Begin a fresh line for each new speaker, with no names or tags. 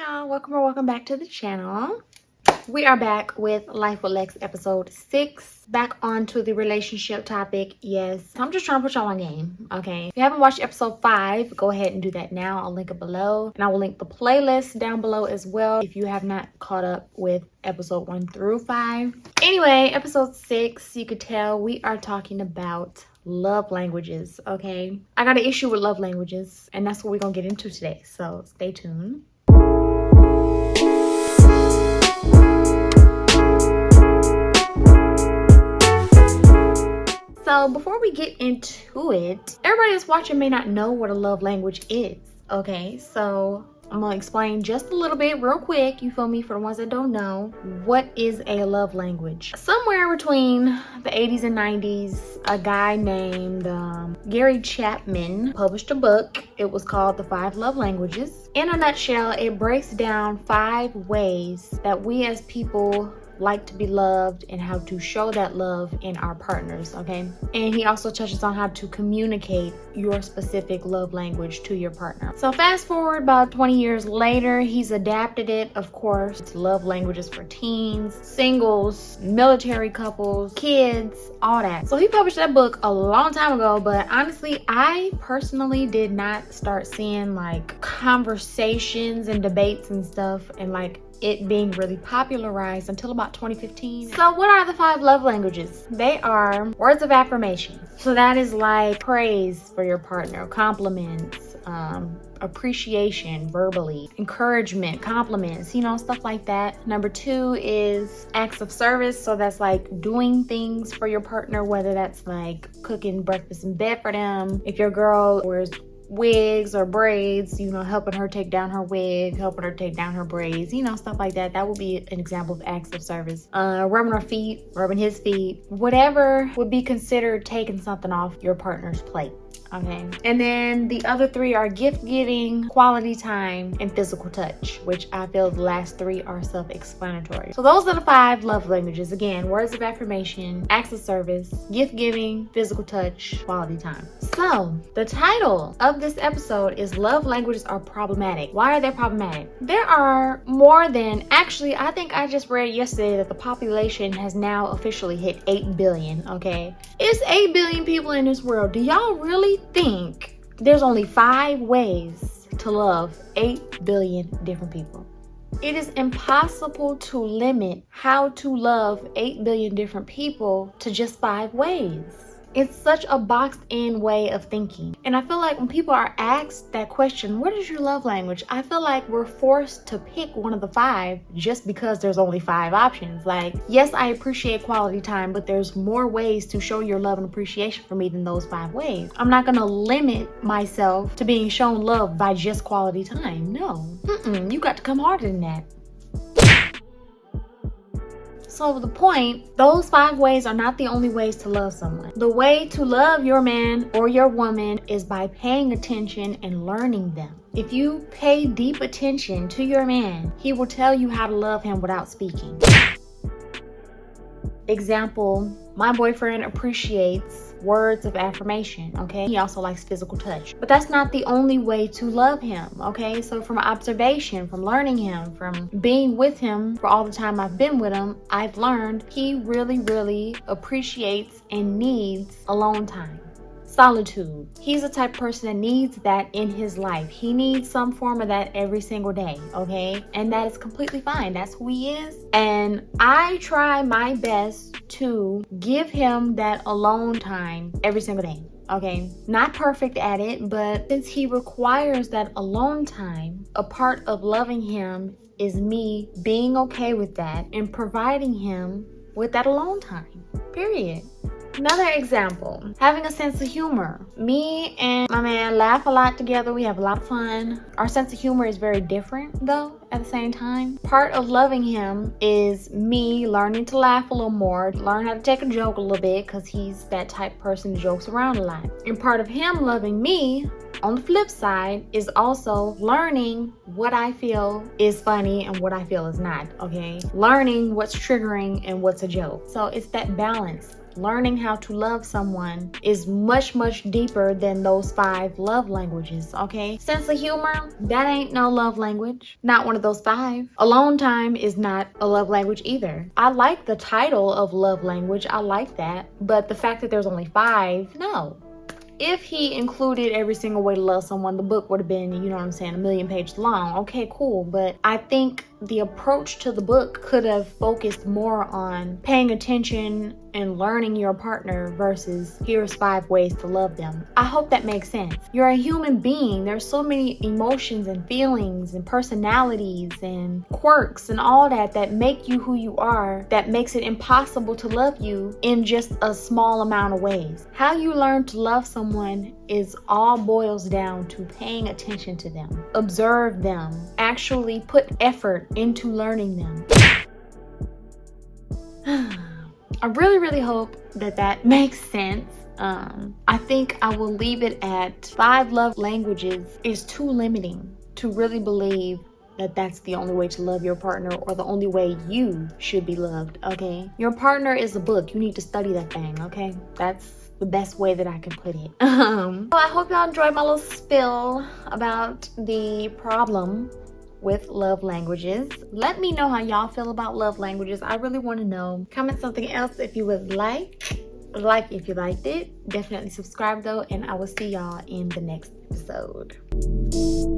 y'all, welcome back to the channel. We are back with Life with Lex episode 6, back onto the relationship topic. Yes, I'm just trying to put y'all on game. Okay, if you haven't watched episode 5, go ahead and do that now. I'll link it below, and I will link the playlist down below as well if you have not caught up with episode 1 through 5. Anyway, episode 6, you could tell we are talking about love languages. Okay, I got an issue with love languages, and that's what we're gonna get into today, so stay tuned. So before we get into it, everybody that's watching may not know what a love language is. Okay, so I'm gonna explain just a little bit real quick, you feel me, for the ones that don't know. What is a love language? Somewhere between the 80s and 90s, a guy named Gary Chapman published a book. It was called The 5 Love Languages. In a nutshell, it breaks down 5 ways that we as people like to be loved and how to show that love in our partners. Okay, and he also touches on how to communicate your specific love language to your partner. So fast forward about 20 years later, he's adapted it, of course, to love languages for teens, singles, military couples, kids, all that. So he published that book a long time ago, but honestly, I personally did not start seeing like conversations and debates and stuff and like it being really popularized until about 2015. So what are the 5 love languages? They are words of affirmation. So that is like praise for your partner, compliments, appreciation verbally, encouragement, compliments, you know, stuff like that. Number 2 is acts of service. So that's like doing things for your partner, whether that's like cooking breakfast in bed for them. If your girl wears wigs or braids, you know, helping her take down her wig, helping her take down her braids, you know, stuff like that. That would be an example of acts of service. Rubbing her feet, rubbing his feet, whatever would be considered taking something off your partner's plate. Okay, and then the other 3 are gift giving, quality time, and physical touch, which I feel the last 3 are self-explanatory. So those are the 5 love languages. Again, words of affirmation, acts of service, gift giving, physical touch, quality time. So the title of this episode is Love Languages Are Problematic. Why are they problematic? There are more than, actually, I think I just read yesterday that the population has now officially hit 8 billion, okay? It's 8 billion people in this world. Do y'all really think there's only 5 ways to love 8 billion different people? It is impossible to limit how to love 8 billion different people to just 5 ways. It's such a boxed-in way of thinking. And I feel like when people are asked that question, what is your love language? I feel like we're forced to pick one of the 5 just because there's only 5 options. Like, yes, I appreciate quality time, but there's more ways to show your love and appreciation for me than those 5 ways. I'm not gonna limit myself to being shown love by just quality time. No, you got to come harder than that. So the point, those 5 ways are not the only ways to love someone. The way to love your man or your woman is by paying attention and learning them. If you pay deep attention to your man, he will tell you how to love him without speaking. Example, my boyfriend appreciates words of affirmation, okay? He also likes physical touch. But that's not the only way to love him, okay? So from observation, from learning him, from being with him for all the time I've been with him, I've learned he really, really appreciates and needs alone time. Solitude. He's the type of person that needs that in his life. He needs some form of that every single day, okay? And that is completely fine. That's who he is. And I try my best to give him that alone time every single day, okay? Not perfect at it, but since he requires that alone time, a part of loving him is me being okay with that and providing him with that alone time, period. Another example, having a sense of humor. Me and my man laugh a lot together. We have a lot of fun. Our sense of humor is very different though at the same time. Part of loving him is me learning to laugh a little more, learn how to take a joke a little bit because he's that type of person who jokes around a lot. And part of him loving me, on the flip side, is also learning what I feel is funny and what I feel is not, okay? Learning what's triggering and what's a joke. So it's that balance. learning how to love someone is much, much deeper than those 5 love languages, okay? Sense of humor, that ain't no love language. Not one of those 5. Alone time is not a love language either. I like the title of love language. I like that. But the fact that there's only 5, no. If he included every single way to love someone, the book would have been, you know what I'm saying, 1,000,000 pages long. Okay, cool. But I think the approach to the book could have focused more on paying attention and learning your partner versus here's 5 ways to love them. I hope that makes sense. You're a human being. There's so many emotions and feelings and personalities and quirks and all that make you who you are, that makes it impossible to love you in just a small amount of ways. How you learn to love someone is all boils down to paying attention to them, observe them, actually put effort into learning them. I really, really hope that makes sense. I think I will leave it at 5 love languages is too limiting to really believe that that's the only way to love your partner or the only way you should be loved, okay? Your partner is a book. You need to study that thing, okay? That's the best way that I can put it. So I hope y'all enjoyed my little spill about the problem with love languages. Let me know how y'all feel about love languages. I really want to know. Comment something else if you would like if you liked it. Definitely subscribe though, and I will see y'all in the next episode.